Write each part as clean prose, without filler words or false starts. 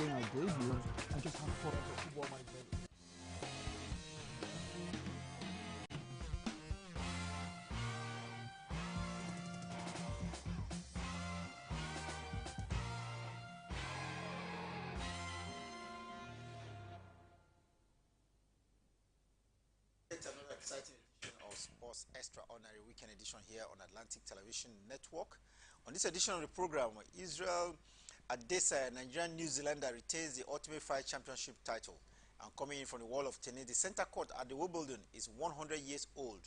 playing our debut and just have fun as a football mindset. It's another exciting edition of Sports Extraordinary Weekend Edition here on Atlantic Television Network. On this edition of the program, Israel Adesa, Nigerian New Zealander, retains the Ultimate Fight Championship title. And coming in from the wall of tennis, the center court at the Wimbledon is 100 years old.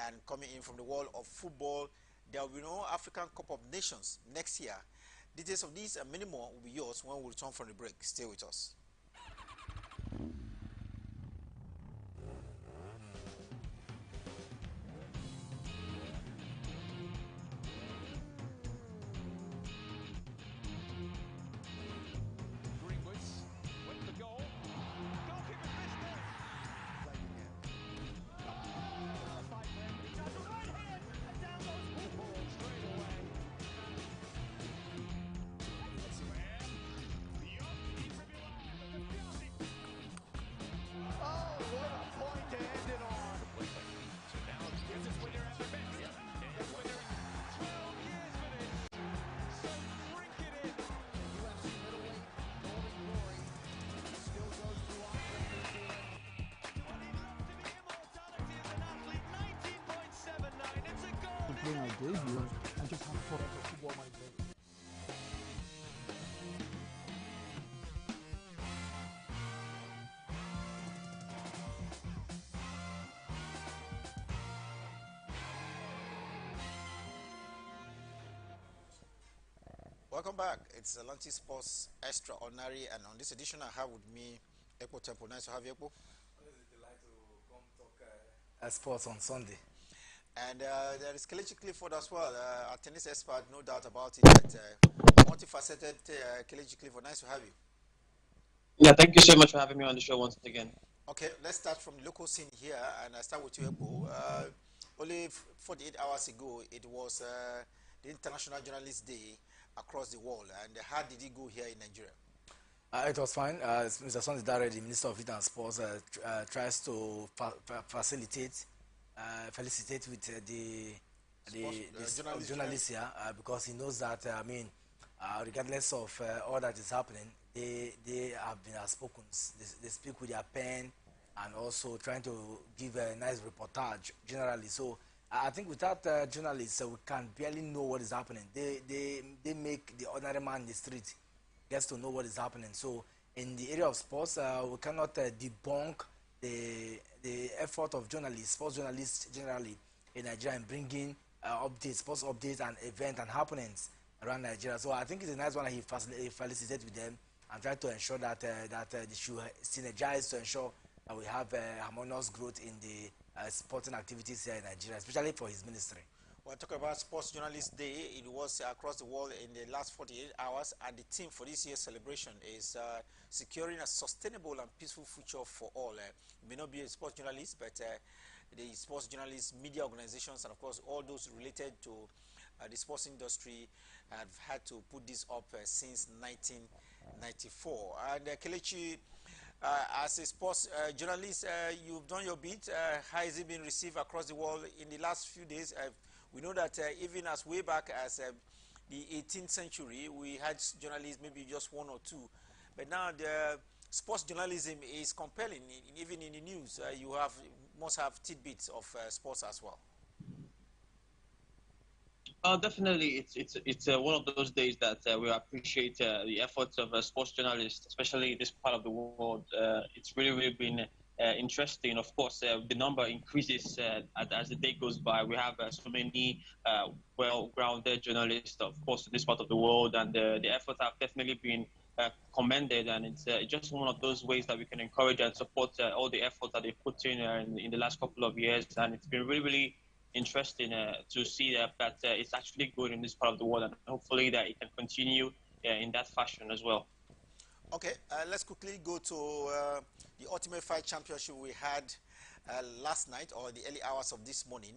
And coming in from the wall of football, there will be no African Cup of Nations next year. Details of these and many more will be yours when we return from the break. Stay with us. Playing our debut and just have fun as a football mindset. Welcome back. It's Atlantic Sports Extraordinary, and on this edition, I have with me Ekpo Temple. Nice to have you, Ekpo. Always a delight to come talk sports on Sunday. And there is Kelechi Clifford as well, a tennis expert, no doubt about it. That multifaceted Kelechi Clifford. Nice to have you. Yeah, thank you so much for having me on the show once again. Okay, let's start from the local scene here, and I start with you, Ekpo. Only 48 hours ago, it was the International Journalist Day across the world. And how did it go here in Nigeria? It was fine. Mr. Sunday Dare, the Minister of Youth and Sports, tries to felicitate with the journalists here because he knows that, regardless of all that is happening, they have been outspoken. They speak with their pen and also trying to give a nice reportage generally. So I think without journalists, we can barely know what is happening. They make the ordinary man in the street gets to know what is happening. So in the area of sports, we cannot debunk the effort of journalists, sports journalists generally in Nigeria, in bringing updates, sports updates and events and happenings around Nigeria. So I think it's a nice one that he felicitated with them and try to ensure that they should synergize to ensure that we have harmonious growth in the sporting activities here in Nigeria, especially for his ministry. We're talking about Sports Journalist Day. It was across the world in the last 48 hours, and the theme for this year's celebration is securing a sustainable and peaceful future for all. You may not be a sports journalist, but the sports journalists, media organizations, and of course all those related to the sports industry have had to put this up since 1994. And Kelechi, as a sports journalist, you've done your bit. How has it been received across the world in the last few days? We know that even as way back as the 18th century, we had journalists, maybe just one or two. But now the sports journalism is compelling. Even in the news, you must have tidbits of sports as well. Definitely, it's one of those days that we appreciate the efforts of sports journalists, especially this part of the world. It's really been interesting. Of course, the number increases as the day goes by. We have so many well-grounded journalists, of course, in this part of the world, and the efforts have definitely been commended. And it's just one of those ways that we can encourage and support all the efforts that they've put in the last couple of years. And it's been really interesting to see that it's actually good in this part of the world, and hopefully that it can continue in that fashion as well. Okay, let's quickly go to the Ultimate Fight Championship we had last night, or the early hours of this morning.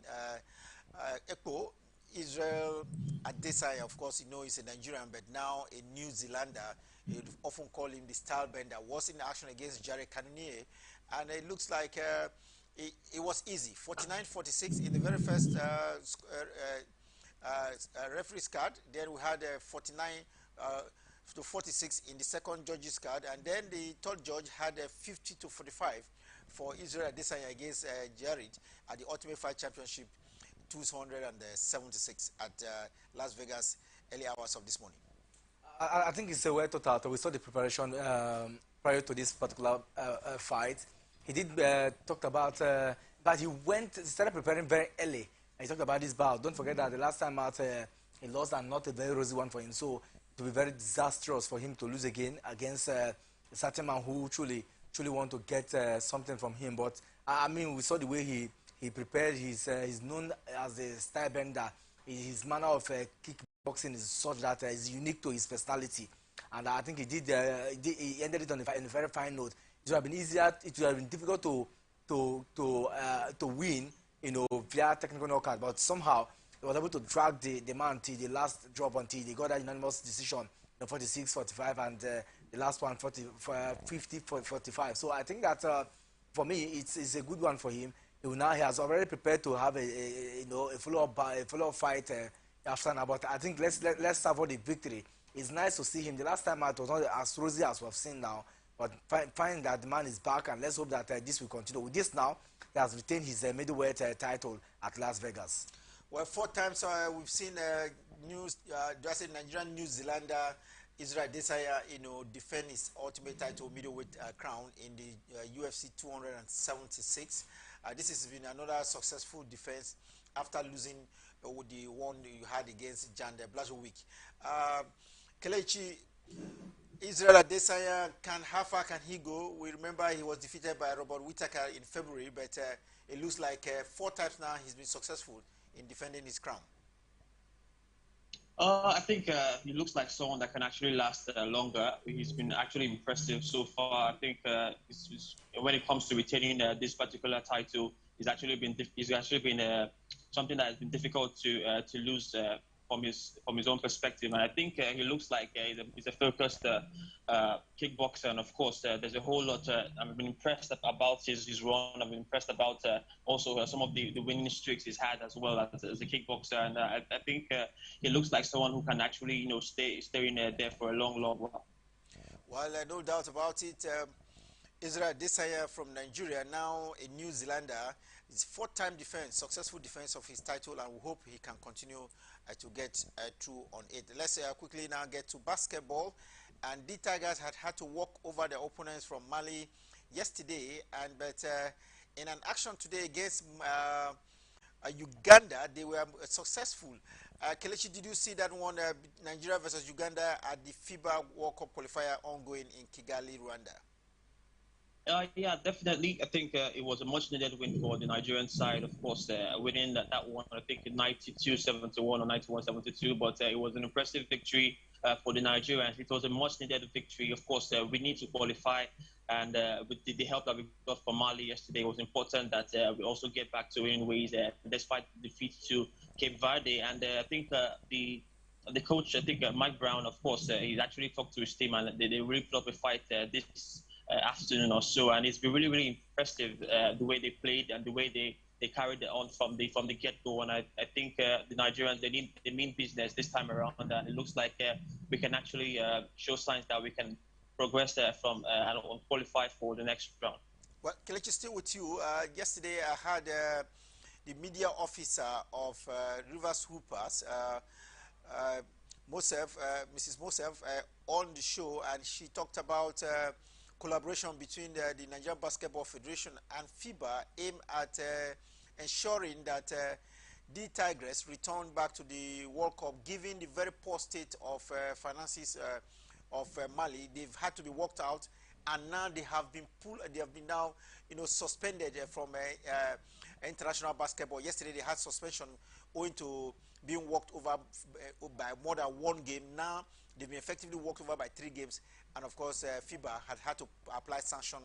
Ekpo, Israel Adesanya, of course, you know, he's a Nigerian, but now a New Zealander. You'd often call him the style bender. Was in action against Jared Cannonier, and it looks like it was easy. 49-46 in the very first referee's card. Then we had 49 uh, to 46 in the second judge's card, and then the third judge had 50 to 45 for Israel Adesanya against Jared at the Ultimate Fight Championship 276 at Las Vegas early hours of this morning. I think it's a well thought out. We saw the preparation prior to this particular fight. He did talked about, but he started preparing very early. He talked about this bout. Don't forget that the last time out, he lost and not a very rosy one for him. So it will be very disastrous for him to lose again against a certain man who truly want to get something from him. But I mean, we saw the way he prepared. He's known as a style bender. His manner of kickboxing is such that is unique to his personality, and I think he ended it on a very fine note. It would have been easier. It would have been difficult to win, you know, via technical knockout, but somehow he was able to drag the man till the last drop until they got that unanimous decision, 46-45, and the last one 50-45. So I think that for me it's a good one for him. He has already prepared to have a follow-up fight after now. But I think let's savour the victory. It's nice to see him. The last time out was not as rosy as we've seen now, but find that the man is back, and let's hope that this will continue. With this now, he has retained his middleweight title at Las Vegas. Well, 4 times we've seen Nigerian New Zealander Israel Adesanya, you know, defend his ultimate title middleweight crown in the UFC 276. This has been another successful defense after losing with the one you had against Jan Blachowicz. Kelechi, Israel Adesanya, how far can he go? We remember he was defeated by Robert Whittaker in February, but it looks like 4 times now he's been successful in defending his crown. I think he looks like someone that can actually last longer. He's been actually impressive so far. I think when it comes to retaining this particular title, he's actually been something that has been difficult to lose from his own perspective. And I think he looks like he's a focused kickboxer. And of course, there's a whole lot. I've been impressed about his run. I've been impressed about also some of the winning streaks he's had as well as a kickboxer. And I think he looks like someone who can actually, you know, stay in there for a long while. Well, no doubt about it. Israel Adesanya from Nigeria, now a New Zealander, his 4-time defense, successful defense of his title, and we hope he can continue to get through on it. Let's quickly now get to basketball. And the Tigers had to walk over their opponents from Mali yesterday, but in an action today against Uganda, they were successful. Kelechi, did you see that one, Nigeria versus Uganda at the FIBA World Cup qualifier ongoing in Kigali, Rwanda? Yeah, definitely. I think it was a much-needed win for the Nigerian side. Of course, winning that one, I think 92-71 or 91-72, but it was an impressive victory for the Nigerians. It was a much-needed victory. Of course, we need to qualify, and with the help that we got from Mali yesterday, it was important that we also get back to winning ways despite the defeat to Cape Verde. And I think the coach, I think Mike Brown, of course, he's actually talked to his team, and they really put up a fight this afternoon or so, and it's been really impressive the way they played and the way they carried it on from the get-go. And I think the Nigerians, they mean business this time around, and it looks like we can actually show signs that we can progress from and qualify for the next round. Well, Kelechi, still with you. Yesterday I had the media officer of Rivers Hoopers, Mrs. Mosef, on the show, and she talked about collaboration between the Nigerian Basketball Federation and FIBA aimed at ensuring that the Tigers return back to the World Cup, given the very poor state of finances of Mali. They've had to be worked out, and now they have been now, you know, suspended from international basketball. Yesterday they had suspension owing to being walked over by more than one game. Now they've been effectively walked over by 3 games, and of course FIBA had to apply sanction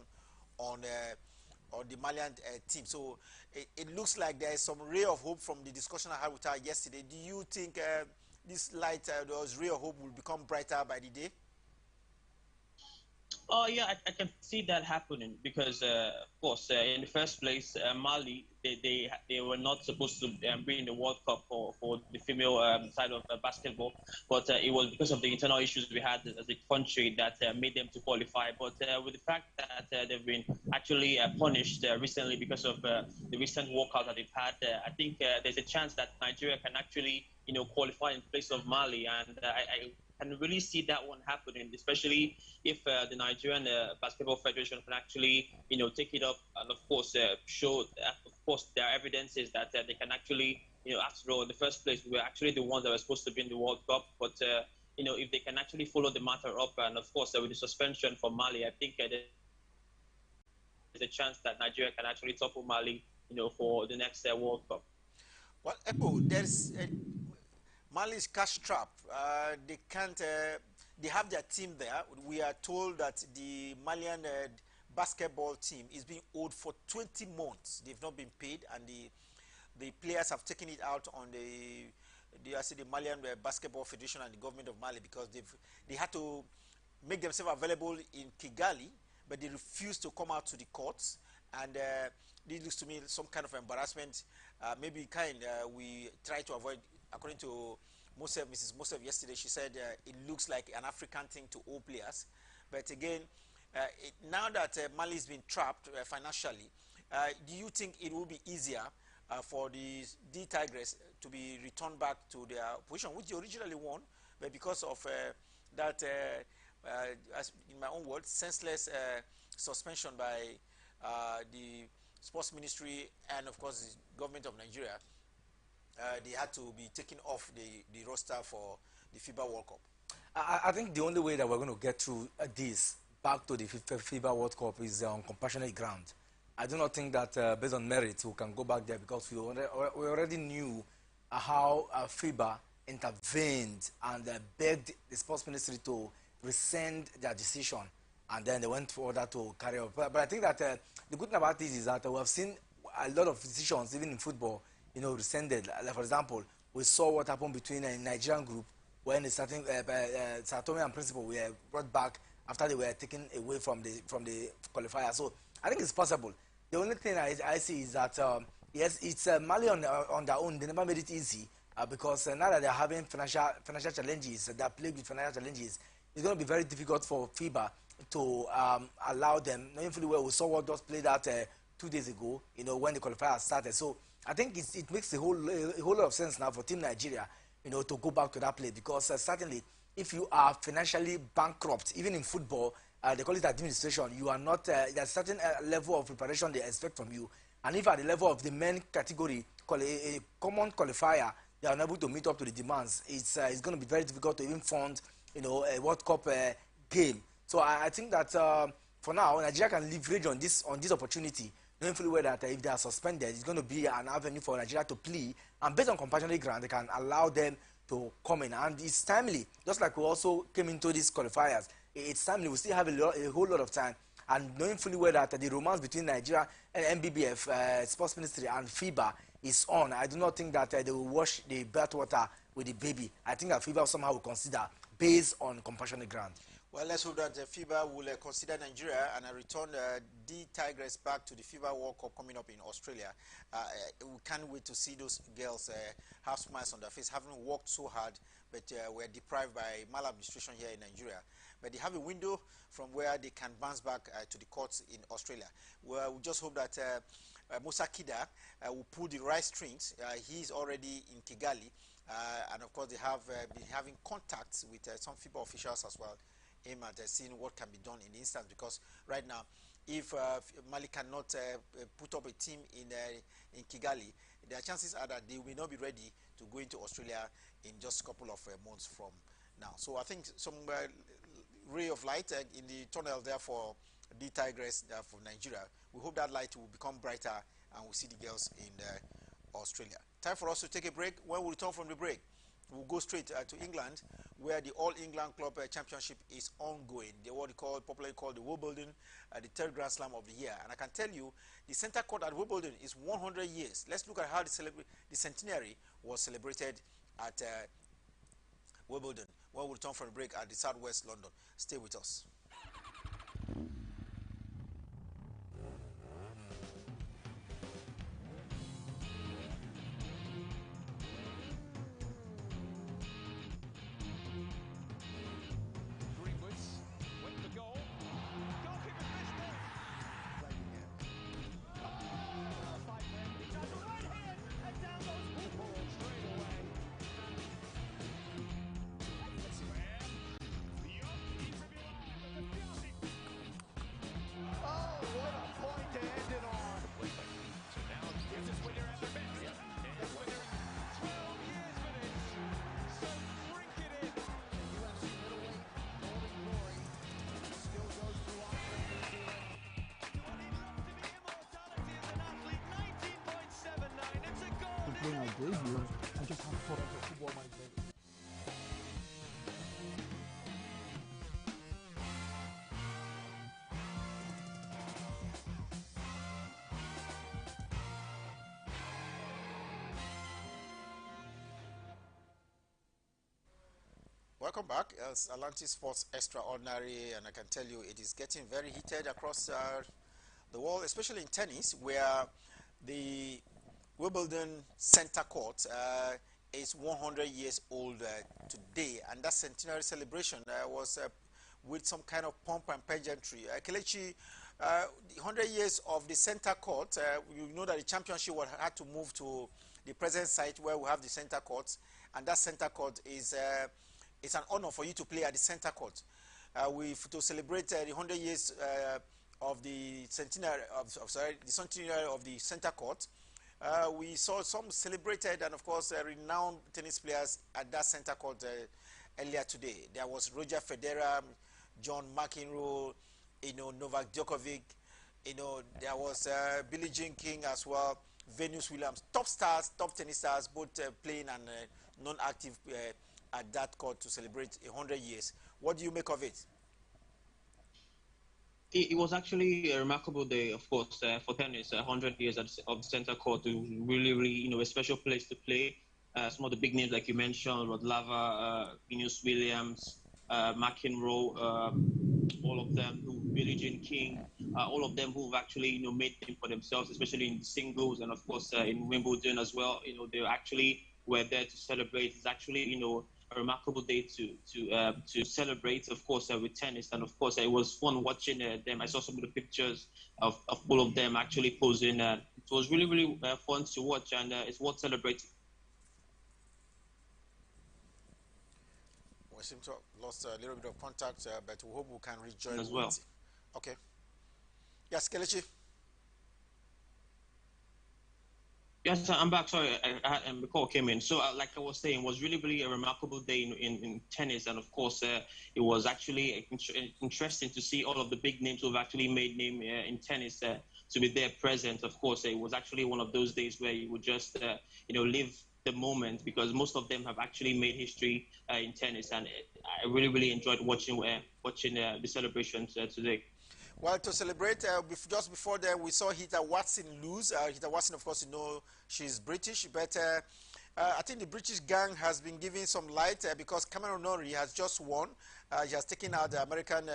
on or the Malian team. So it looks like there is some ray of hope from the discussion I had with her yesterday. Do you think this light, those ray of hope, will become brighter by the day? Oh yeah, I can see that happening because, of course, in the first place, Mali they were not supposed to be in the World Cup for the female side of basketball, but it was because of the internal issues we had as a country that made them to qualify. But with the fact that they've been actually punished recently because of the recent walkout that they've had, I think there's a chance that Nigeria can actually qualify in place of Mali, and I can really see that one happening, especially if the Nigerian Basketball Federation can actually, take it up and, of course, show that, of course, there are evidences that they can actually, after all, in the first place, we were actually the ones that were supposed to be in the World Cup. But, if they can actually follow the matter up, and, of course, with the suspension for Mali, I think there's a chance that Nigeria can actually topple Mali, for the next World Cup. Well, Epo, there's Mali's cash trap. They can't. They have their team there. We are told that the Malian basketball team is being owed for 20 months. They've not been paid, and the players have taken it out on I say the Malian Basketball Federation and the government of Mali, because they had to make themselves available in Kigali, but they refused to come out to the courts, and this looks to me some kind of embarrassment. Maybe we try to avoid, according to Mrs. Mosef yesterday. She said it looks like an African thing to owe players, but again, now that Mali has been trapped financially, do you think it will be easier for the Tigers to be returned back to their position, which they originally won, but because of that, as in my own words, senseless suspension by the sports ministry and, of course, the government of Nigeria, they had to be taken off the roster for the FIBA World Cup? I think the only way that we're going to get through this back to the FIBA World Cup is on compassionate ground. I do not think that based on merit we can go back there, because we already knew how FIBA intervened and begged the sports ministry to rescind their decision, and then they went for order to carry out. But I think that the good thing about this is that we have seen a lot of decisions, even in football, rescinded. Like, for example, we saw what happened between a Nigerian group when the starting Sartomi and Principal were brought back after they were taken away from the qualifier. So I think it's possible. The only thing I see is that yes, it's Mali on their own. They never made it easy because now that they're having financial challenges, they're plagued with financial challenges. It's going to be very difficult for FIBA to allow them. Knowing fully well, we saw what just played out 2 days ago. When the qualifier started. So I think it makes a whole lot of sense now for Team Nigeria, to go back to that play, because certainly if you are financially bankrupt, even in football, they call it administration, you are not, there's a certain level of preparation they expect from you. And if at the level of the men category, a common qualifier, they are unable to meet up to the demands, it's going to be very difficult to even fund, a World Cup game. So I think that for now, Nigeria can leverage on this opportunity, knowing fully well that if they are suspended, it's going to be an avenue for Nigeria to play, and based on compassionate ground, they can allow them to come in. And it's timely, just like we also came into these qualifiers. It's timely. We still have a whole lot of time, and knowing fully well that the romance between Nigeria and MBBF, Sports Ministry, and FIBA is on. I do not think that they will wash the bathwater with the baby. I think that FIBA somehow will consider based on compassionate ground. Well, let's hope that FIBA will consider Nigeria and return the Tigers back to the FIBA World Cup coming up in Australia. We can't wait to see those girls have smiles on their face, having worked so hard, but were deprived by maladministration here in Nigeria. But they have a window from where they can bounce back to the courts in Australia. Well, we just hope that Musa Kida will pull the right strings. He's already in Kigali, and of course they have been having contacts with some FIBA officials as well, aim at seeing what can be done in the instance, because right now, if Mali cannot put up a team in Kigali, their chances are that they will not be ready to go into Australia in just a couple of months from now. So I think some ray of light in the tunnel there for the Tigers from Nigeria. We hope that light will become brighter and we'll see the girls in Australia. Time for us to take a break. When we return from the break, we'll go straight to England, where the All England Club Championship is ongoing. The what popularly called the Wimbledon, the third Grand Slam of the year. And I can tell you, the center court at Wimbledon is 100 years. Let's look at how the centenary was celebrated at Wimbledon. When we return from the break at the Southwest London. Stay with us. Playing our debut and just have fun as a football mindset. Welcome back. It's Atlantic Sports Extraordinary, and I can tell you it is getting very heated across the world, especially in tennis, where the Wimbledon Center Court is 100 years old today, and that centenary celebration was with some kind of pomp and pageantry. Kelechi, the 100 years of the Center Court, you know that the championship had to move to the present site where we have the Center Court, and that Center Court is it's an honor for you to play at the Center Court. To celebrate the 100 years of the centenary of the Center Court. We saw some celebrated and, of course, renowned tennis players at that Center Court earlier today. There was Roger Federer, John McEnroe, Novak Djokovic. There was Billie Jean King as well, Venus Williams. Top stars, top tennis stars, both playing and non-active at that court to celebrate 100 years. What do you make of it? It was actually a remarkable day, of course, for tennis. 100 years of the Center Court, really, a special place to play. Some of the big names, like you mentioned, Rod Laver, Venus Williams, McEnroe, all of them, Billie Jean King, all of them who've actually, made name for themselves, especially in singles and, of course, in Wimbledon as well. They actually were there to celebrate. It's actually, a remarkable day to celebrate, of course, with tennis. And of course, it was fun watching them. I saw some of the pictures of all of them actually posing. It was really fun to watch, and it's worth celebrating. We seem to have lost a little bit of contact, but we hope we can rejoin as well. Okay. Yes, Kelechi. Yes, I'm back. Sorry, the call came in. So, like I was saying, it was really a remarkable day in tennis. And, of course, it was actually interesting to see all of the big names who have actually made name in tennis to be there present. Of course, it was actually one of those days where you would just, live the moment, because most of them have actually made history in tennis. And I really enjoyed watching the celebrations today. Well, to celebrate, just before that, we saw Heather Watson lose. Heather Watson, of course, she's British, but I think the British gang has been giving some light because Cameron Norrie has just won. He has taken out the American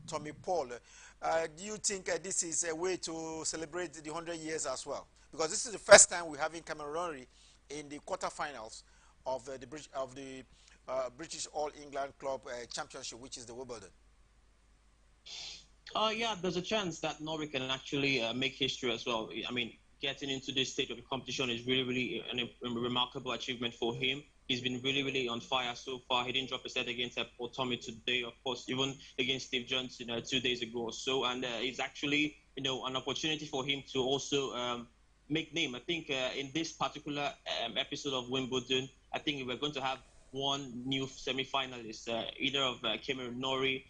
Tommy Paul. Do you think this is a way to celebrate the 100 years as well? Because this is the first time we're having Cameron Norrie in the quarterfinals of the British All England Club Championship, which is the Wimbledon. Yeah, there's a chance that Norrie can actually make history as well. I mean, getting into this stage of the competition is really a remarkable achievement for him. He's been really on fire so far. He didn't drop a set against Paul Tommy today, of course, even against Steve Johnson 2 days ago or so. And it's actually, an opportunity for him to also make name. I think in this particular episode of Wimbledon, I think we're going to have one new semi-finalist, either of Cameron Norrie,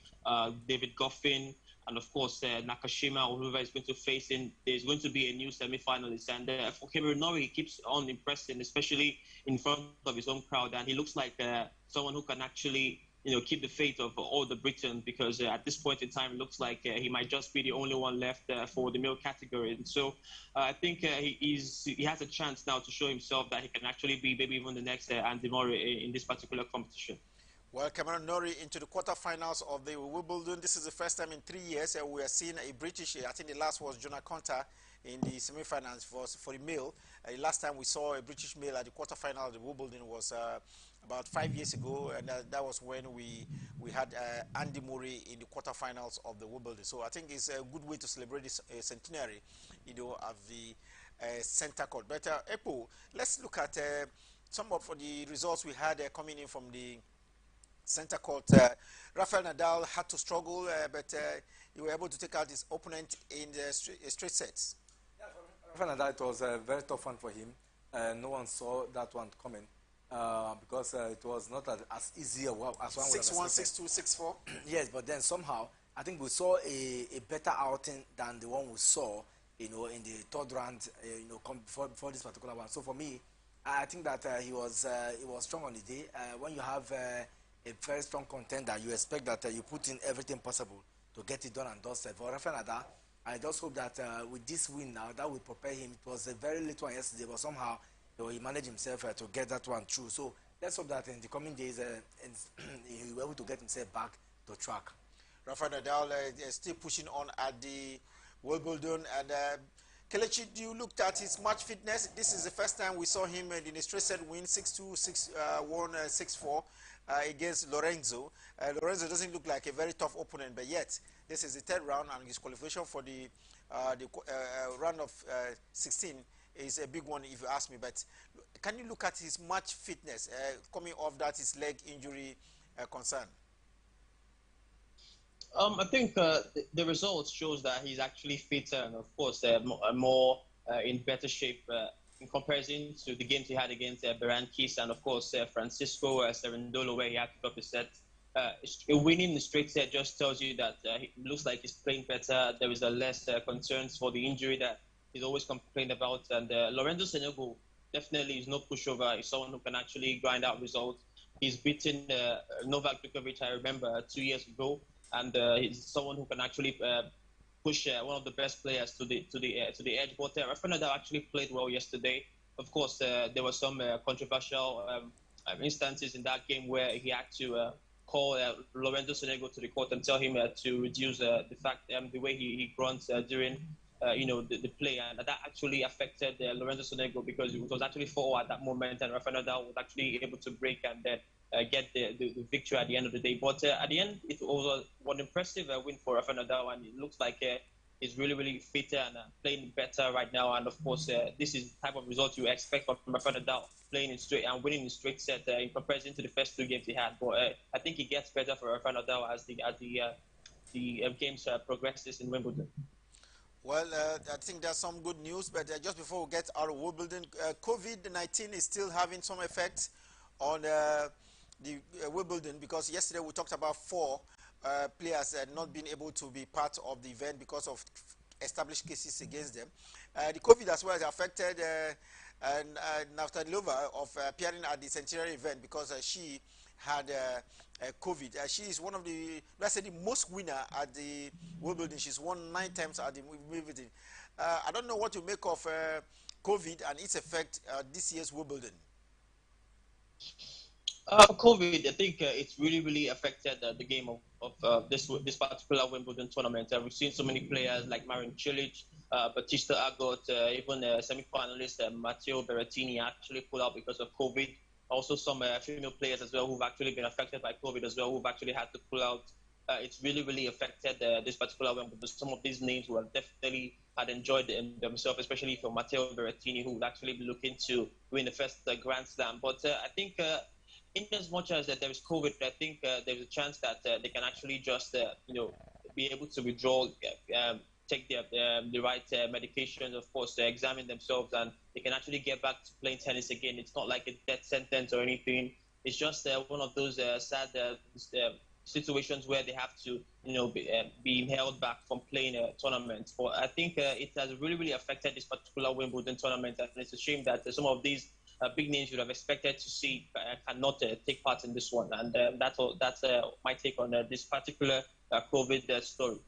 David Goffin, and of course Nakashima or whoever is going to face in. There's going to be a new semi-finalist, and for Cameron Norrie, he keeps on impressing, especially in front of his own crowd, and he looks like someone who can actually keep the faith of all the Britons because at this point in time, it looks like he might just be the only one left for the male category. And so I think he has a chance now to show himself that he can actually be maybe even the next Andy Murray in this particular competition. Well, Cameron Norrie into the quarterfinals of the Wimbledon. This is the first time in 3 years we are seeing a British. I think the last was Jonah Conta in the semi-finals for the male. Last time we saw a British male at the quarterfinal of the Wimbledon was about 5 years ago, and that was when we had Andy Murray in the quarterfinals of the Wimbledon. So I think it's a good way to celebrate this centenary, of the center court. But Epo, let's look at some of the results we had coming in from the center court. Rafael Nadal had to struggle, but he was able to take out his opponent in the straight sets. Yeah, for Rafael Nadal, it was a very tough one for him. No one saw that one coming because it was not as easy as one would have 6-1, expected. 6-2, 6-4. Yes, but then somehow I think we saw a better outing than the one we saw, in the third round, before this particular one. So for me, I think that he was strong on the day. When you have a very strong contender, you expect that you put in everything possible to get it done and dusted. For Rafael Nadal, I just hope that with this win now, that will prepare him. It was a very little one yesterday, but somehow he managed himself to get that one through. So let's hope that in the coming days, he will be able to get himself back to track. Rafael Nadal is still pushing on at the Wimbledon. And Kelechi, you looked at his match fitness. This is the first time we saw him in a straight set win, 6-2, 6-1, 6-4 against Lorenzo. Lorenzo doesn't look like a very tough opponent, but yet this is the third round, and his qualification for the round of 16 is a big one, if you ask me. But can you look at his match fitness coming off that his leg injury concern? I think the results shows that he's actually fitter and, of course, more in better shape in comparison to the games he had against Berankis and, of course, Francisco Cerundolo, where he had to pick up his set. Winning the straight set just tells you that it looks like he's playing better. There is less concerns for the injury that he's always complained about. And Lorenzo Sonego definitely is no pushover. He's someone who can actually grind out results. He's beaten Novak Djokovic, I remember, 2 years ago. And he's someone who can actually push one of the best players to the edge. But Rafael Nadal actually played well yesterday. Of course, there were some controversial instances in that game where he had to call Lorenzo Sonego to the court and tell him to reduce the way he grunts during the play, and that actually affected Lorenzo Sonego because it was actually 4 at that moment, and Rafael Nadal was actually able to break and then get the victory at the end of the day. But at the end, it was one impressive win for Rafael Nadal, and it looks like he's really, really fitter and playing better right now. And of course, this is the type of result you expect from Rafael Nadal, playing in straight and winning in straight set in comparison to the first 2 games he had. But I think it gets better for Rafael Nadal as the games progresses in Wimbledon. Well, I think there's some good news, but just before we get out of Wimbledon, COVID-19 is still having some effect on the Wimbledon, because yesterday we talked about 4 players not being able to be part of the event because of established cases against them. The COVID as well has affected Navratilova of appearing at the centenary event because she had COVID. She is one of the, let's say, the most winner at the Wimbledon. She's won 9 times at the Wimbledon. I don't know what to make of COVID and its effect this year's Wimbledon. COVID, I think it's really, really affected the game of this particular Wimbledon tournament. We've seen so many players like Marin Cilic, Batista Agot, even semi-finalist Matteo Berrettini actually pulled out because of COVID. Also, some female players as well who've actually been affected by COVID as well, who've actually had to pull out. It's really, really affected this particular one, because some of these names who have definitely had enjoyed themselves, especially for Matteo Berrettini, who would actually be looking to win the first Grand Slam. But I think in as much as there is COVID, I think there's a chance that they can actually just, be able to withdraw, take the right medication, of course, examine themselves, and they can actually get back to playing tennis again. It's not like a death sentence or anything. It's just one of those sad situations where they have to, be held back from playing a tournament. But I think it has really, really affected this particular Wimbledon tournament, and it's a shame that some of these big names you'd have expected to see cannot take part in this one. And that's my take on this particular COVID story.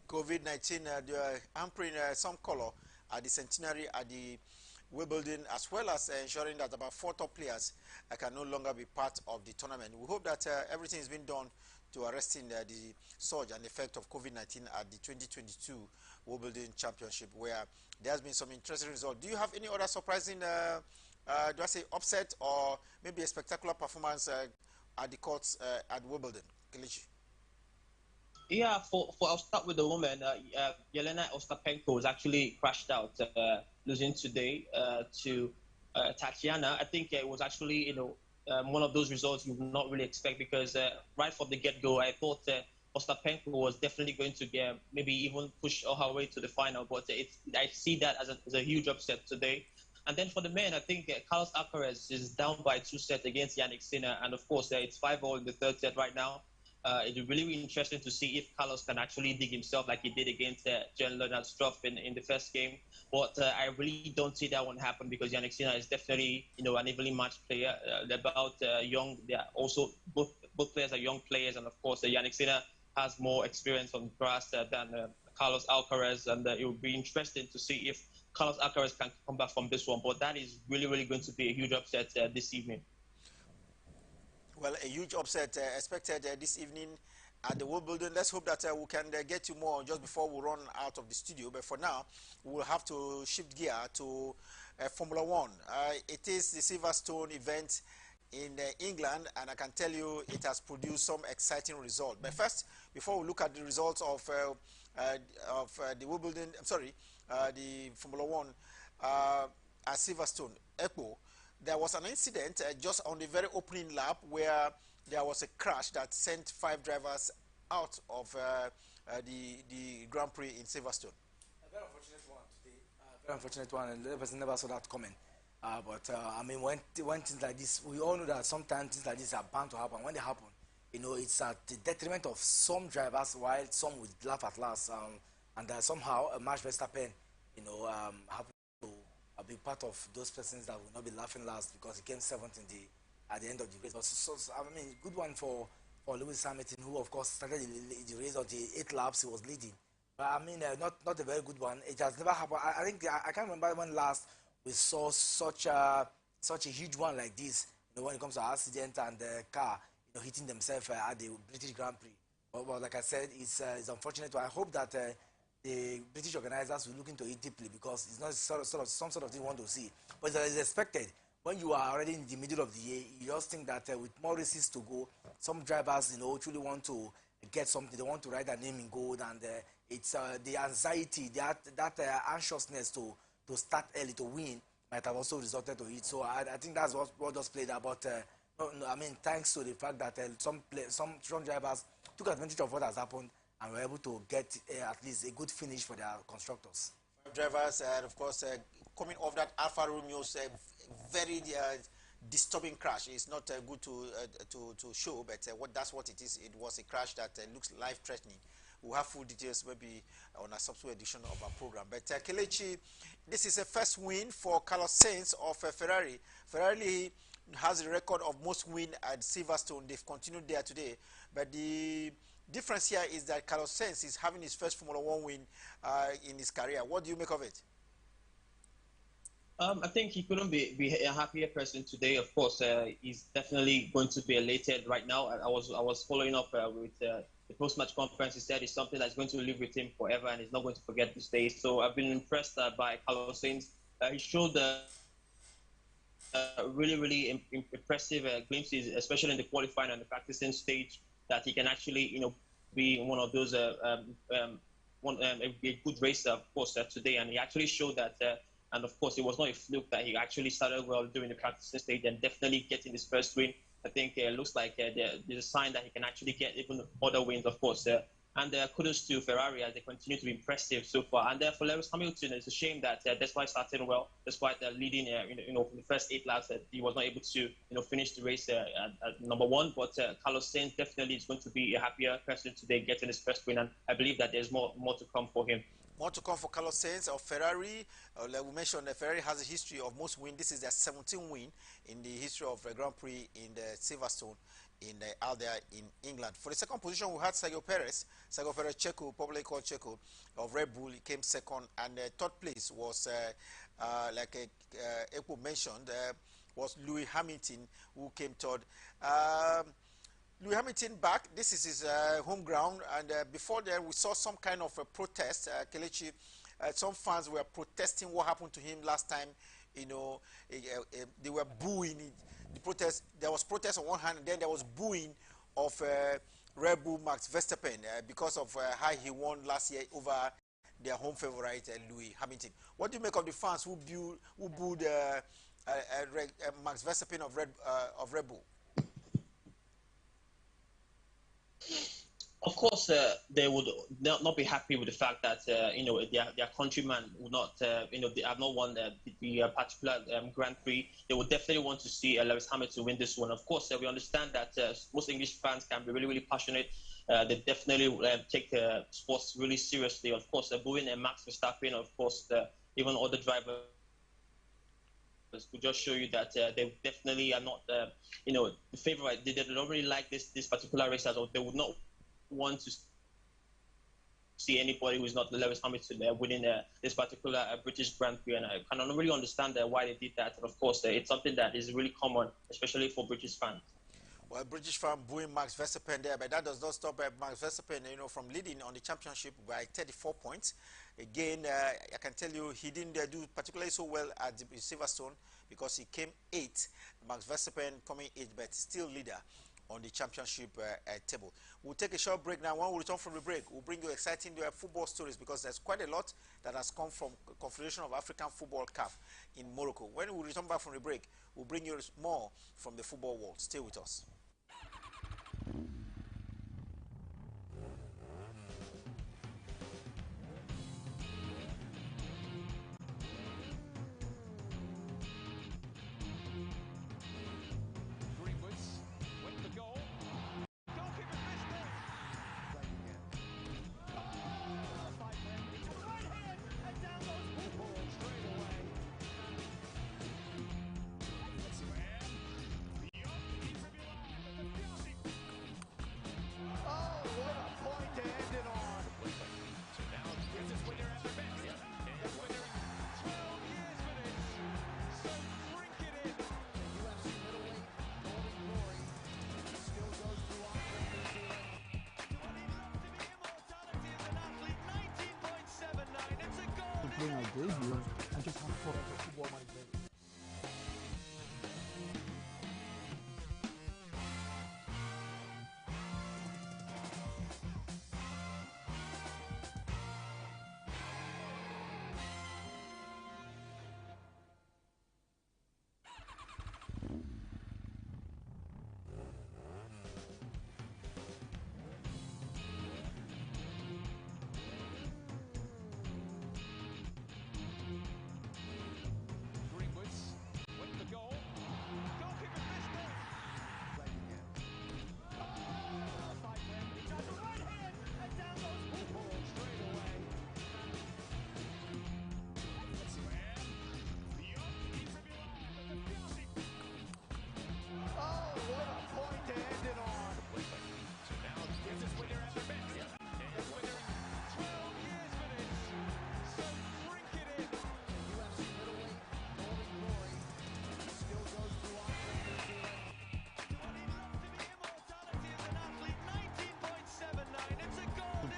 COVID-19, they are hampering some color at the centenary at the Wimbledon, as well as ensuring that about 4 top players can no longer be part of the tournament. We hope that everything has been done to arresting the surge and effect of COVID-19 at the 2022 Wimbledon Championship, where there has been some interesting results. Do you have any other surprising, do I say upset or maybe a spectacular performance at the courts at Wimbledon, Kelechi? Yeah, for I'll start with the woman. Yelena Ostapenko was actually crashed out, losing today to Tatiana. I think it was actually one of those results you would not really expect, because right from the get-go, I thought Ostapenko was definitely going to get maybe even push her way to the final. But I see that as a huge upset today. And then for the men, I think Carlos Alcaraz is down by 2 sets against Yannick Sinner, and of course it's 5-all in the third set right now. It'll be really interesting to see if Carlos can actually dig himself like he did against Jan Leonard Struff in the first game. But I really don't see that one happen, because Yannick Sinner is definitely an evenly matched player. They're about young. They are also both players are young players, and of course Yannick Sinner has more experience on grass than Carlos Alcaraz, and it will be interesting to see if Carlos Alcaraz can come back from this one. But that is really, really going to be a huge upset this evening. Well, a huge upset expected this evening at the Wimbledon. Let's hope that we can get you more just before we run out of the studio. But for now, we'll have to shift gear to Formula One. It is the Silverstone event in England, and I can tell you it has produced some exciting results. But first, before we look at the results of the Wimbledon, I'm sorry, the Formula One at Silverstone, Expo, there was an incident just on the very opening lap where there was a crash that sent 5 drivers out of the Grand Prix in Silverstone. A very unfortunate one today. Very unfortunate one, and the person never saw that coming. But I mean, when things like this, we all know that sometimes things like this are bound to happen. When they happen, it's at the detriment of some drivers, while some would laugh at last. And somehow, Max Verstappen, happened to be part of those persons that will not be laughing last, because he came 7th at the end of the race. But I mean, good one for Lewis Hamilton, who of course started the race on the 8 laps. He was leading. But I mean, not a very good one. It has never happened. I think I can't remember when last we saw such a huge one like this. When it comes to accident and the car, hitting themselves at the British Grand Prix. But like I said, it's unfortunate. I hope that the British organizers will look into it deeply, because it's not some sort of thing you want to see. But it's expected. When you are already in the middle of the year, you just think that with more races to go, some drivers, truly want to get something. They want to write their name in gold, and it's the anxiety, that anxiousness to start early to win might have also resulted to it. So I think that's what just played out. But I mean, thanks to the fact that some strong drivers took advantage of what has happened and were able to get at least a good finish for their constructors. Drivers, of course, coming off that Alfa Romeo's very disturbing crash. It's not good to show, but that's what it is. It was a crash that looks life-threatening. We'll have full details maybe on a subsequent edition of our program. But Kelechi, this is a first win for Carlos Sainz of Ferrari. Ferrari has a record of most wins at Silverstone. They've continued there today. But the difference here is that Carlos Sainz is having his first Formula One win in his career. What do you make of it? I think he couldn't be a happier person today. Of course, he's definitely going to be elated right now. I was following up with the post-match conference. He said it's something that's going to live with him forever, and he's not going to forget this day. So I've been impressed by Carlos Sainz. He showed really impressive glimpses, especially in the qualifying and the practicing stage, that he can actually be one of those a good racer, of course, today. And he actually showed that. And of course, it was not a fluke that he actually started well during the practicing stage and definitely getting his first win. I think it looks like there's a sign that he can actually get even other wins, of course. And kudos to Ferrari as they continue to be impressive so far. And for Lewis Hamilton, it's a shame that despite starting well, despite leading, for the first 8 laps, he was not able to, finish the race at number 1. But Carlos Sainz definitely is going to be a happier person today, getting his first win. And I believe that there's more to come for him. More to come for Carlos Sainz of Ferrari. Like we mentioned, Ferrari has a history of most wins. This is their 17th win in the history of the Grand Prix in the Silverstone out there in England. For the second position, we had Sergio Perez, Checo, popularly called Checo, of Red Bull. He came second, and third place was, like Epo mentioned, was Lewis Hamilton, who came third. Lewis Hamilton back. This is his home ground, and before then we saw some kind of a protest. Kelechi, some fans were protesting what happened to him last time. They were booing it. The protest. There was protest on one hand, and then there was booing of Red Bull Max Verstappen because of how he won last year over their home favorite Lewis Hamilton. What do you make of the fans who booed Max Verstappen of Red Bull? Of course, they would not be happy with the fact that their countryman would not they have not won the particular Grand Prix. They would definitely want to see Lewis Hamilton win this one. Of course, we understand that most English fans can be really, really passionate. They definitely take sports really seriously. Of course, booing Max Verstappen, of course, even other drivers could just show you that they definitely are not the favorite. They don't really like this particular race, or they would not want to see anybody who's not Lewis Hamilton winning this particular British Grand Prix, and I cannot really understand why they did that. And of course, it's something that is really common, especially for British fans. Well, British fan booing Max Verstappen there, but that does not stop Max Verstappen, from leading on the championship by 34 points. Again, I can tell you he didn't do particularly so well at the Silverstone because he came 8th. Max Verstappen coming 8th, but still leader on the championship table. We'll take a short break now. When we return from the break, we'll bring you exciting football stories because there's quite a lot that has come from Confederation of African Football CAF in Morocco. When we return back from the break, we'll bring you more from the football world. Stay with us. Doing our debut and just have fun as a football manager.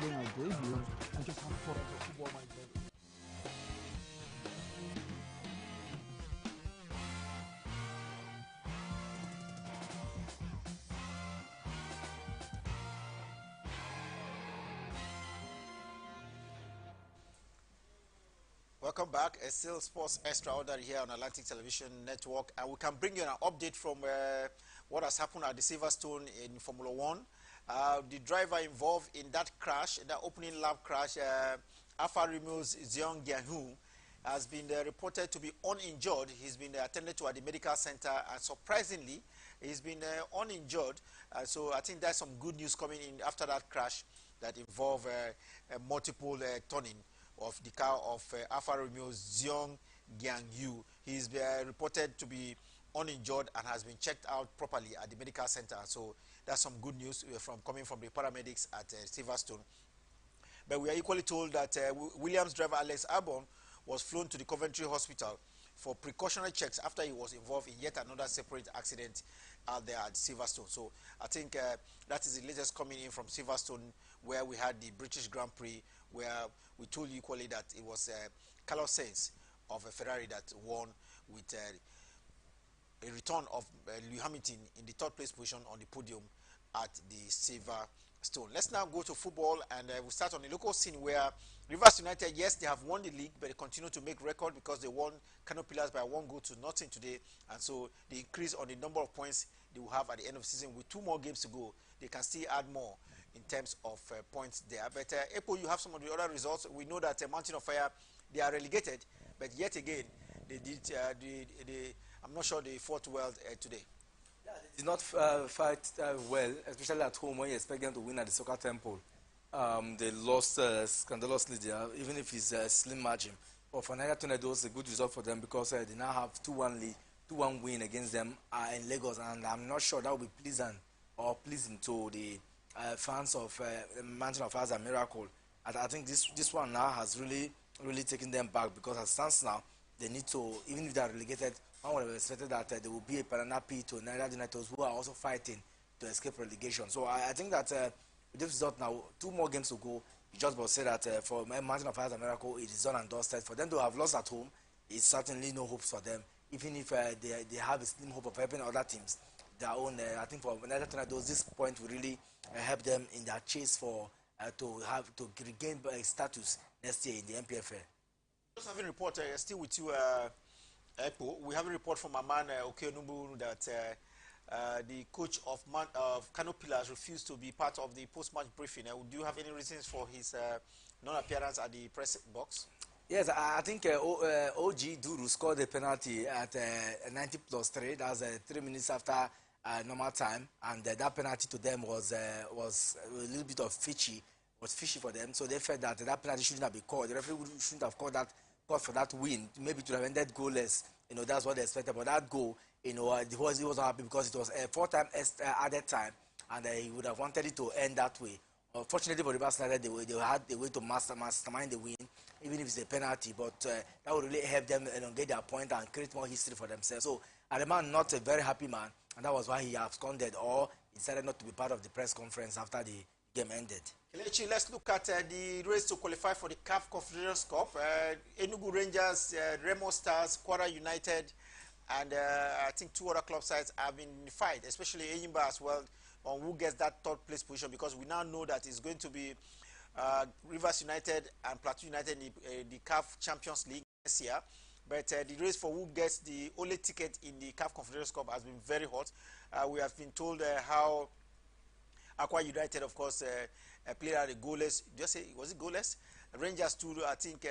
Doing our debut and just have fun as a football manager. Welcome back. It's still Sports Extraordinary here on Atlantic Television Network, and we can bring you an update from what has happened at the Silverstone in Formula One. The driver involved in that crash, that opening lap crash, Alfa Romeo's Zeong Gyang-hu, has been reported to be uninjured. He's been attended to at the medical center, and surprisingly, he's been uninjured. So I think there's some good news coming in after that crash that involved multiple turning of the car of Alfa Romeo's Zeong Gyang-hu. He's reported to be uninjured and has been checked out properly at the medical center. So that's some good news from coming from the paramedics at Silverstone. But we are equally told that Williams driver Alex Albon was flown to the Coventry Hospital for precautionary checks after he was involved in yet another separate accident out there at Silverstone. So I think that is the latest coming in from Silverstone, where we had the British Grand Prix, where we told you equally that it was Carlos Sainz of Ferrari that won with a return of Lewis Hamilton in the third place position on the podium at the Silverstone. Let's now go to football, and we'll start on the local scene where Rivers United, yes, they have won the league, but they continue to make record because they won Kano Pillars by 1-0 today, and so the increase on the number of points they will have at the end of the season with 2 more games to go. They can still add more in terms of points there. But Epo, you have some of the other results. We know that Mountain of Fire, they are relegated, but yet again, they did. I'm not sure they fought well today. Yeah, they did not fight well, especially at home when you expect them to win at the Soccer Temple. They lost scandalously there, even if it's a slim margin. But for Niger Tornadoes, a good result for them because they now have 2-1 win against them in Lagos, and I'm not sure that will be pleasing to the fans of Mountain of Fire and Miracle. I think this one now has really taken them back, because as it stands now, they need to, even if they are relegated, one would have expected that there will be a penalty to Niger United, who are also fighting to escape relegation. So I think that with this result now, 2 more games to go, you just about say that for Mountain of Fire and Miracle, it is done and dusted. For them to have lost at home, it's certainly no hopes for them. Even if they have a slim hope of helping other teams, their own, I think for Niger Tornadoes, this point will really help them in their chase for to regain status next year in the MPFL. Just having a report, still with you, Epo. We have a report from Aman Okeonubu that the coach of Kano Pillars refused to be part of the post-match briefing. Do you have any reasons for his non-appearance at the press box? Yes, I think OG Duru scored a penalty at 90+3. That's 3 minutes after normal time, and that penalty to them was a little bit of fishy for them. So they felt that penalty shouldn't have been called. The referee shouldn't have called for that win. Maybe to have ended goalless. That's what they expected. But that goal, he wasn't happy because it was a 4-time added time, and he would have wanted it to end that way. Fortunately for Rivers United, they had a way to mastermind the win, even if it's a penalty. But that would really help them get their point and create more history for themselves. So, Ademan, not a very happy man, and that was why he absconded or decided not to be part of the press conference after the game ended. Kelechi, let's look at the race to qualify for the CAF Confederations Cup. Enugu Rangers, Remo Stars, Kwara United, and I think 2 other club sides have been in the fight, especially Enyimba as well, on who gets that 3rd place position, because we now know that it's going to be Rivers United and Plateau United in the CAF Champions League this year. But the race for who gets the only ticket in the CAF Confederations Cup has been very hot. We have been told how Aqua United, of course, played at a goalless. Just say, was it goalless? Rangers too, I think,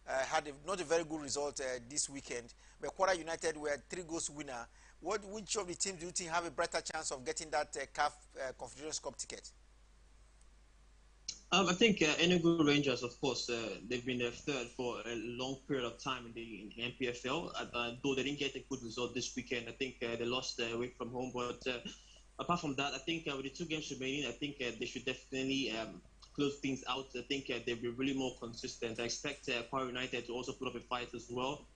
had not a very good result this weekend. But Kwara United were 3 goals winner. Which of the teams do you think have a brighter chance of getting that CAF Confederations Cup ticket? I think Enugu Rangers, of course, they've been there 3rd for a long period of time in the NPFL. Though they didn't get a good result this weekend, I think they lost away from home. But apart from that, I think with the 2 games remaining, I think they should definitely close things out. I think they'll be really more consistent. I expect Kwara United to also put up a fight as well.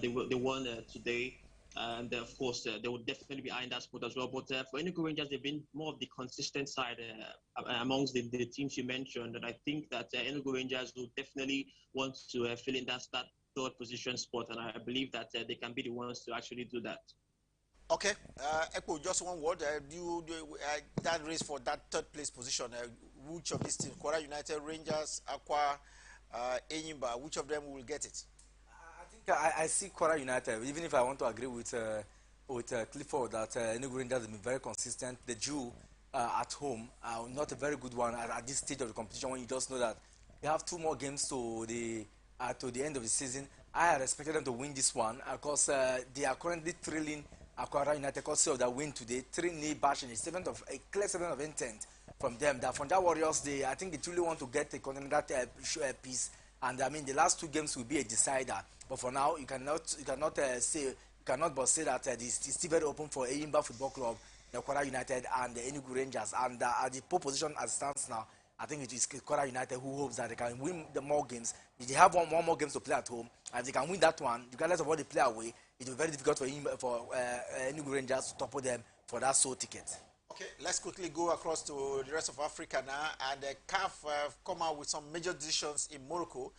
They won today. And of course, they will definitely be eyeing that spot as well. But for Enugu Rangers, they've been more of the consistent side amongst the teams you mentioned. And I think that Enugu Rangers will definitely want to fill in that 3rd position spot. And I believe that they can be the ones to actually do that. Okay, Echo, just one word. That race for that 3rd place position, which of these teams, Kwara United, Rangers, Aqua, Enyimba, which of them will get it? I see Kwara United, even if I want to agree with Clifford that Enugu Rangers have been very consistent. They drew at home, not a very good one at this stage of the competition when you just know that they have two more games to the end of the season. I had expected them to win this one because they are currently trailing Aquara United because of their win today, 3-0 bash in a clear 7 of intent from them. That from that Warriors, I think they truly want to get a continental piece. And I mean, the last two games will be a decider. But for now, you cannot but say that it's still very open for Eyimba Football Club, the Kwara United, and the Enugu Rangers. And at the pole position as it stands now, I think it is Kwara United who hopes that they can win the more games. If they have one more games to play at home, and if they can win that one, regardless of what they play away, it will be very difficult for Enugu Rangers to topple them for that sole ticket. Okay, let's quickly go across to the rest of Africa now. And CAF come out with some major decisions in Morocco.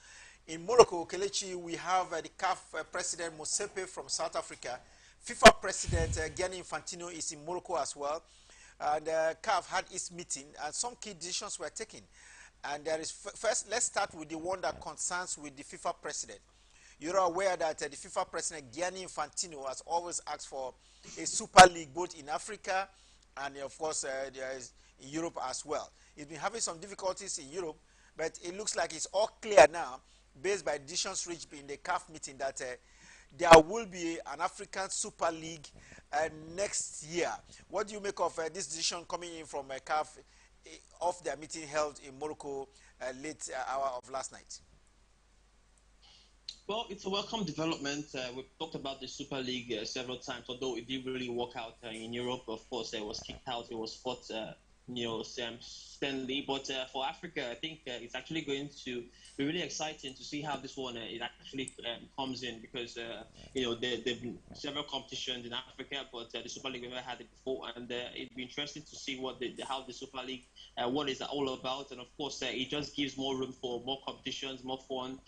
In Morocco, Kelechi, we have the CAF president Mosepe from South Africa. FIFA president Gianni Infantino is in Morocco as well. And CAF had its meeting, and some key decisions were taken. And there is first, let's start with the one that concerns with the FIFA president. You're aware that the FIFA president Gianni Infantino has always asked for a super league both in Africa and of course there is in Europe as well. He's been having some difficulties in Europe, but it looks like it's all clear now, based by decisions reached in the CAF meeting, that there will be an African Super League next year. What do you make of this decision coming in from CAF of their meeting held in Morocco late hour of last night? Well, it's a welcome development. We've talked about the Super League several times, although it didn't really work out in Europe. Of course, it was kicked out. It was fought, Sam Stanley. But for Africa, I think it's actually going to be really exciting to see how this one it actually comes in, because there've been several competitions in Africa, but the Super League we've never had it before, and it'd be interesting to see how the Super League what is all about. And of course, it just gives more room for more competitions, more fun.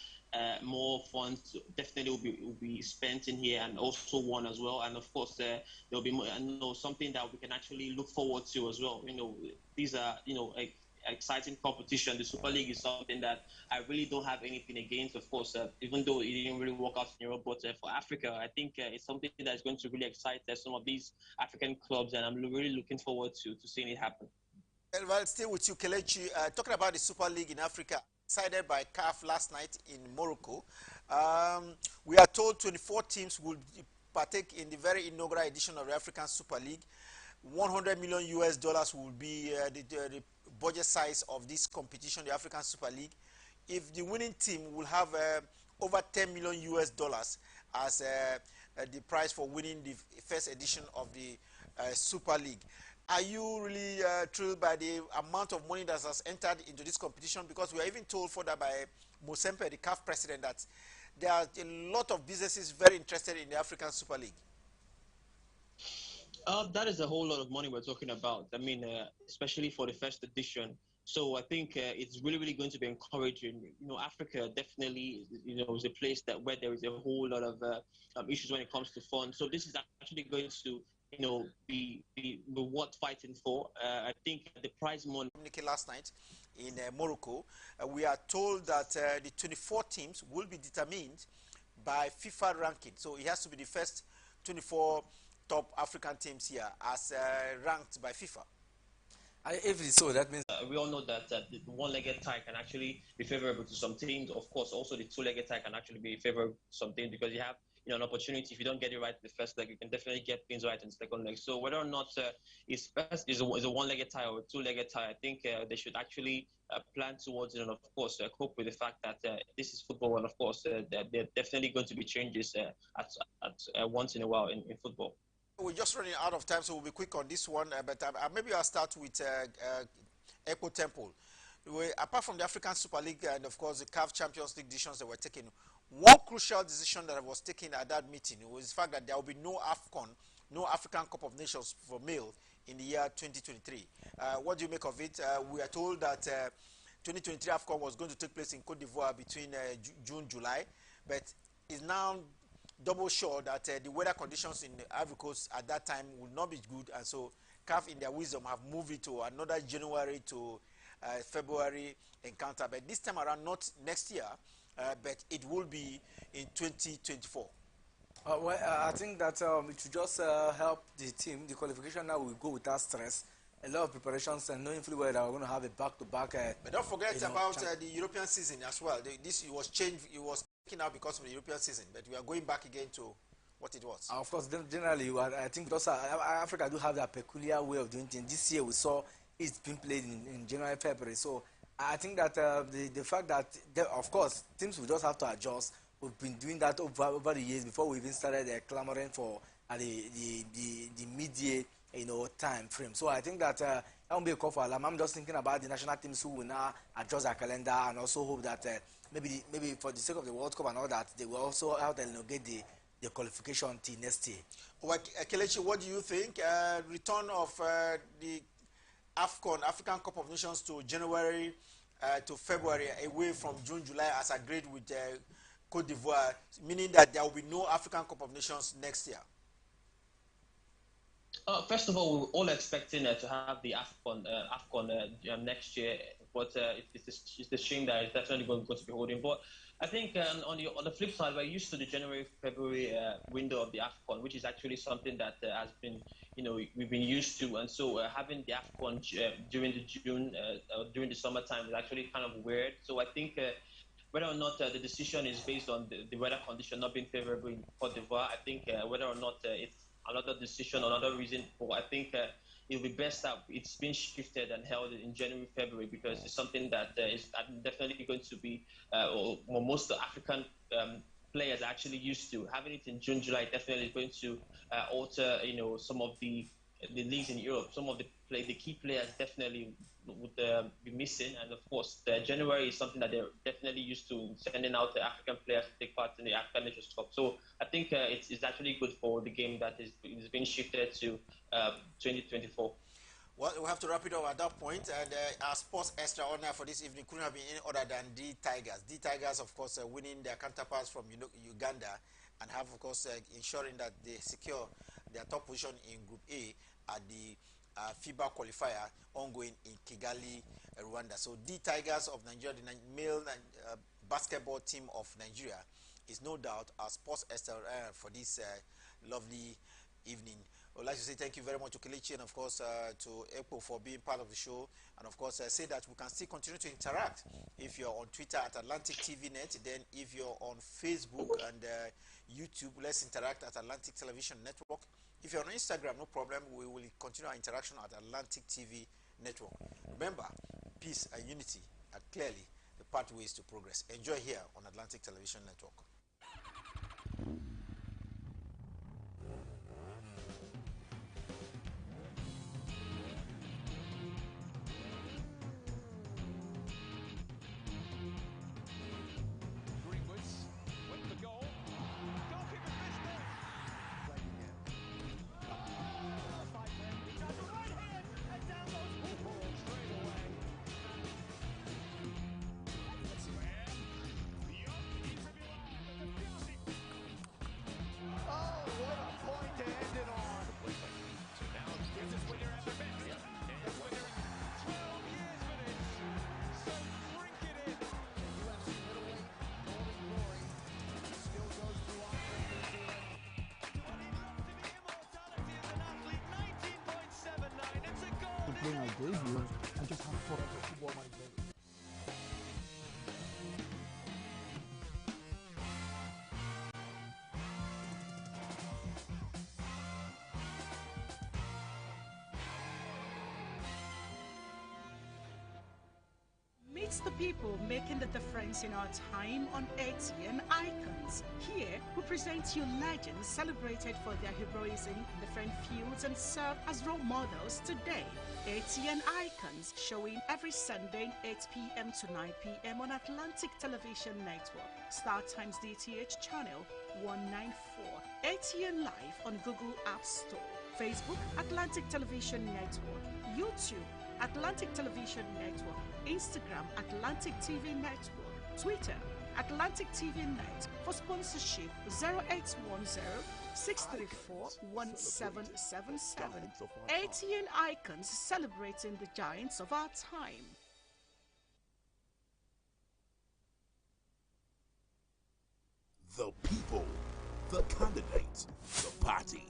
More funds definitely will be spent in here, and also won as well. And of course, there'll be more, something that we can actually look forward to as well. These are exciting competition. The Super League is something that I really don't have anything against. Of course, even though it didn't really work out in Europe, but for Africa, I think it's something that is going to really excite some of these African clubs, and I'm really looking forward to seeing it happen. Well, still with you, Kelechi, talking about the Super League in Africa, decided by CAF last night in Morocco. We are told 24 teams will partake in the very inaugural edition of the African Super League. 100 million US dollars will be the budget size of this competition, the African Super League. If the winning team will have over 10 million US dollars as the prize for winning the first edition of the Super League. Are you really thrilled by the amount of money that has entered into this competition? Because we are even told further by Mosempe, the CAF president, that there are a lot of businesses very interested in the African Super League. That is a whole lot of money we're talking about. I mean, especially for the first edition. So I think it's really, really going to be encouraging. Africa definitely, is a place where there is a whole lot of issues when it comes to funds. So this is actually going to be worth fighting for. I think the prize money. Last night in Morocco, we are told that the 24 teams will be determined by FIFA ranking. So it has to be the first 24 top African teams here as ranked by FIFA. If it's so, that means we all know that the one-legged tie can actually be favorable to some teams. Of course, also the two-legged tie can actually be favorable to some teams, because you have an opportunity. If you don't get it right in the first leg, you can definitely get things right in the second leg. So whether or not it's best is a one-legged tie or a two-legged tie, I think they should actually plan towards it, and of course cope with the fact that this is football, and of course there are definitely going to be changes at once in a while in football. We're just running out of time, so we'll be quick on this one. But maybe I'll start with Echo Temple. Apart from the African Super League and, of course, the CAF Champions League decisions that were taken, one crucial decision that was taken at that meeting was the fact that there will be no AFCON, no African Cup of Nations for male in the year 2023. What do you make of it? We are told that 2023 AFCON was going to take place in Cote d'Ivoire between June, July, but is now double sure that the weather conditions in the Ivory Coast at that time will not be good, and so CAF in their wisdom have moved it to another January to February encounter, but this time around not next year, but it will be in 2024. I think that it should just help the team. The qualification now will go without stress. a lot of preparations and knowing fully well that we're going to have a back-to-back. But don't forget You know, about the European season as well. This it was changed. It was taken out because of the European season, but we are going back again to what it was. Of course, generally, I think because Africa do have that peculiar way of doing things. This year we saw it's been played in January, February. So I think that the fact that, of course, teams will just have to adjust. We've been doing that over the years before we even started clamoring for the mid-year, time frame. So I think that that won't be a call for alarm. I'm just thinking about the national teams who will now adjust their calendar and also hope that maybe for the sake of the World Cup and all that, they will also out and get the qualification till next year. Well, Kelechi, what do you think? Return of the AFCON, African Cup of Nations, to January to February, away from June, July, as agreed with Cote d'Ivoire, meaning that there will be no African Cup of Nations next year. First of all, we're all expecting to have the AFCON next year, but it's a shame that it's definitely going to be holding. But I think on the flip side, we're used to the January-February window of the AFCON, which is actually something that has been, we've been used to, and so having the AFCON during the during the summertime is actually kind of weird. So I think whether or not the decision is based on the weather condition not being favorable in Cote d'Ivoire, I think whether or not it's another decision, another reason for, I think it'll be best that it's been shifted and held in January, February, because it's something that is definitely going to be, or most African players are actually used to. Having it in June, July definitely is going to alter, some of the leagues in Europe. Some of the key players definitely would be missing, and of course, January is something that they're definitely used to, sending out the African players to take part in the African Nations Cup. So I think it's actually good for the game that is being shifted to 2024. Well, we have to wrap it up at that point. And our sports extra honor for this evening couldn't have been any other than the Tigers. The Tigers, of course, winning their counterparts from Uganda, and have, of course, ensuring that they secure their top position in Group A at the FIBA qualifier ongoing in Kigali, Rwanda. So the Tigers of Nigeria, the male basketball team of Nigeria, is no doubt our sports extra for this lovely evening. I would like to say thank you very much to Kelechi, and of course to Epo for being part of the show, and of course say that we can still continue to interact. If you're on Twitter at Atlantic TV Net, then if you're on Facebook and YouTube, let's interact at Atlantic Television Network. If you're on Instagram, no problem, we will continue our interaction at Atlantic TV Network. Remember, peace and unity are clearly the pathways to progress. Enjoy here on Atlantic Television Network. Playing our debut and just have fun at football manager. Meet the people making the difference in our time on ATN Icons. Here, we present you legends celebrated for their heroism in different fields and serve as role models today. ATN Icons, showing every Sunday 8 p.m. to 9 p.m. on Atlantic Television Network, StarTimes DTH channel 194, ATN Live on Google App Store, Facebook Atlantic Television Network, YouTube Atlantic Television Network, Instagram Atlantic TV Network, Twitter Atlantic TV Net. For sponsorship 0810 634 1777. ATN Icons, celebrating the giants of our time. The people, the candidates, the party,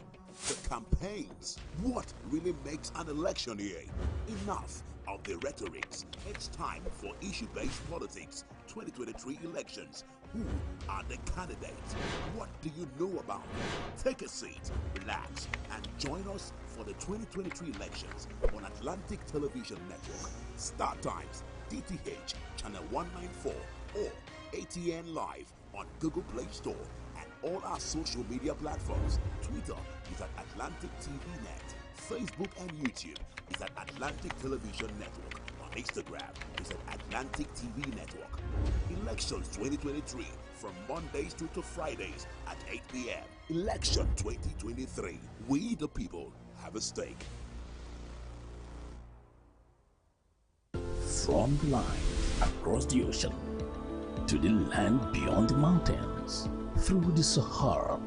the campaigns. What really makes an election year? Enough of the rhetorics. It's time for issue-based politics. 2023 elections. Who are the candidates? What do you know about them? Take a seat, relax, and join us for the 2023 elections on Atlantic Television Network, StarTimes, DTH, Channel 194, or ATN Live on Google Play Store and all our social media platforms. Twitter is at Atlantic TV Net. Facebook and YouTube is at Atlantic Television Network. On Instagram is at Atlantic TV Network. Elections 2023 from Mondays to Fridays at 8 p.m. Election 2023. We the people have a stake. From the line across the ocean to the land beyond the mountains, through the Sahara,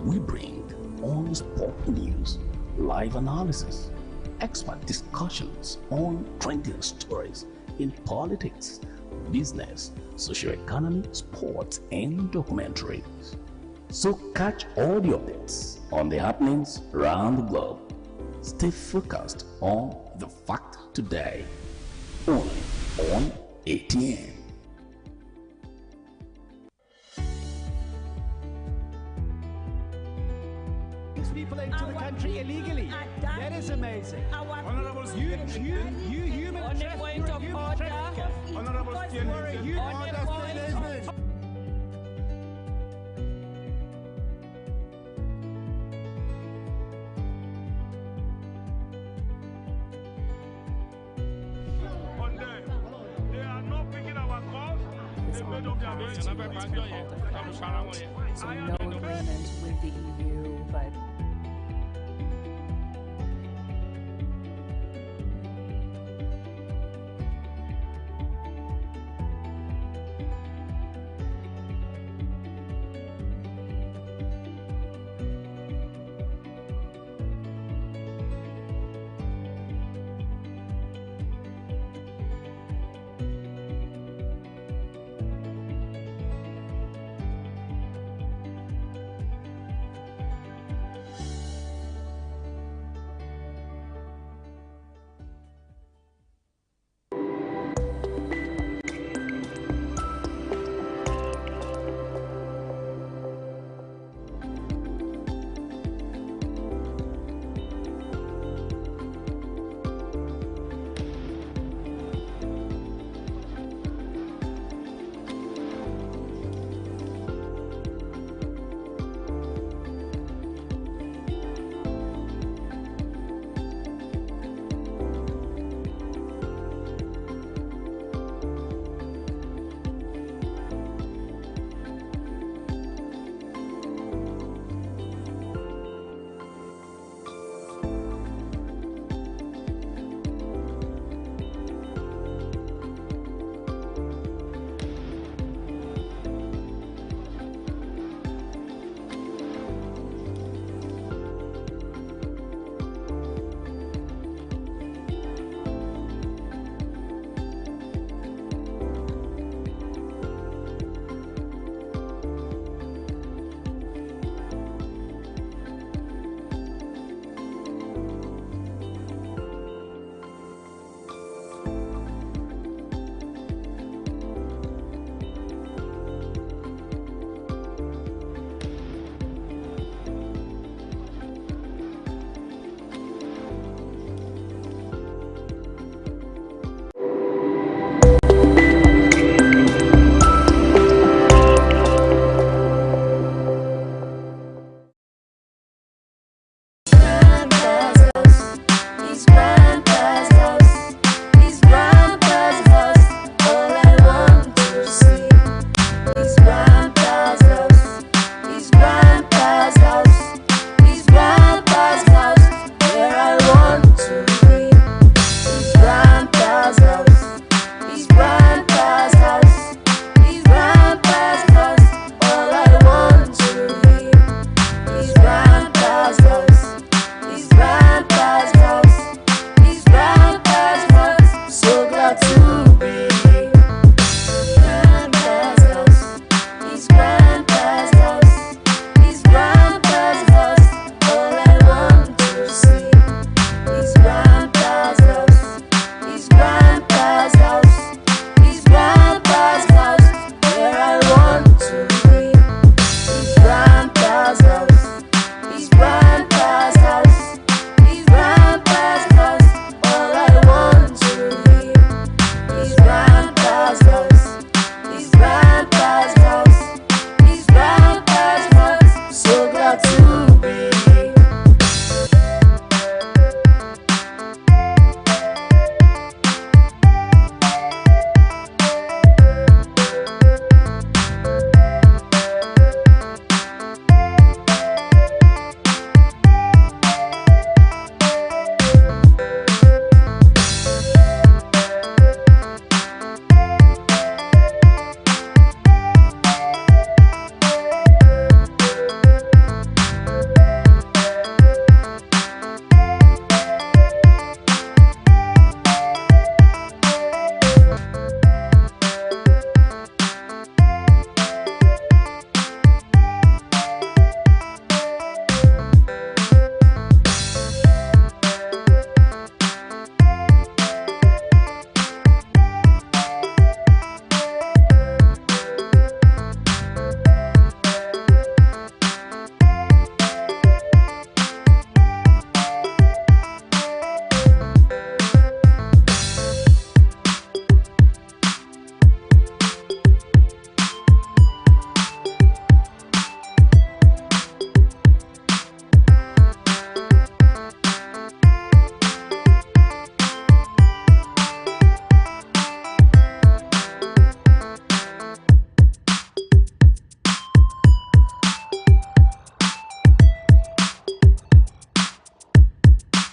we bring on-spot news, live analysis, expert discussions on trending stories in politics, business, socio-economy, sports, and documentaries. So catch all the updates on the happenings around the globe. Stay focused on the fact today, only on ATN. People into the country illegally. That is amazing. Honorable You human on the point of order. Honorable On them. They are not picking our calls. They made up their minds. No agreement with the EU, but